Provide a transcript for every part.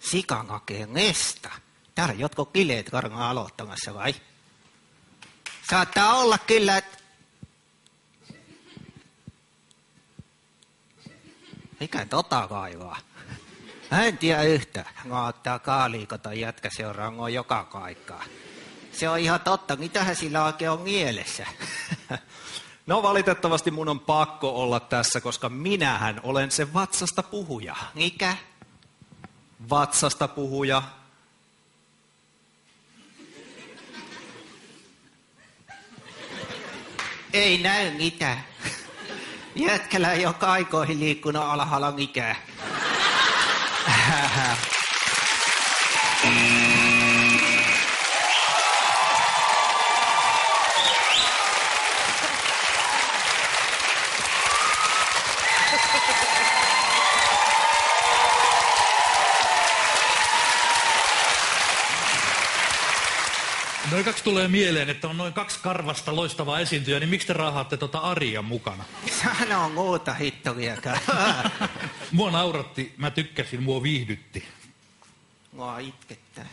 Sikanakeen estä. Täällä jotkut kileet varmaan aloittamassa vai? Saattaa olla kyllä, että... Mikä tota kaivaa? Mä en tiedä yhtä. Mä ottaa kaaliikota jätkä seuraangoon joka paikkaa. Se on ihan totta. Mitähän sillä oikein on mielessä? No valitettavasti mun on pakko olla tässä, koska minähän olen se vatsasta puhuja. Mikä? Vatsasta puhuja. Ei näy mitään. Jätkällä ei ole kaikoihin liikkunut alhaalla mikään. Noin kaksi tulee mieleen, että on noin 2 karvasta loistavaa esiintyjää, niin miksi te raahaatte Aria mukana? Sano muuta hittoviakaan. Mua nauratti, mä tykkäsin, mua viihdytti. Mua itkettää.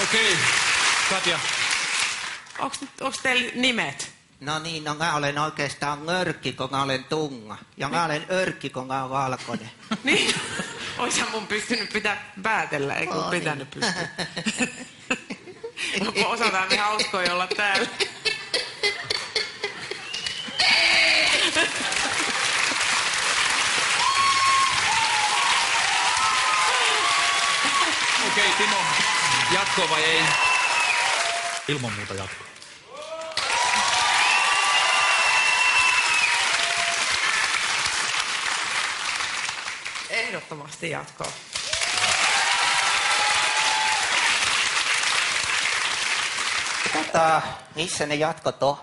Okei, Katja. Onks teillä nimet? No niin, no mä olen oikeastaan nörkki, kun mä olen tunga. Ja mä olen örkki, kun mä olen valkoinen. Niin, oishan mun pystynyt päätellä, eikö mun pitänyt pystyä. No, osataan niin hauskoja olla täällä. Okei, Timo, jatko vai ei? Ilman muuta jatko. Ehdottomasti jatkoa. Missä ne jatkot on?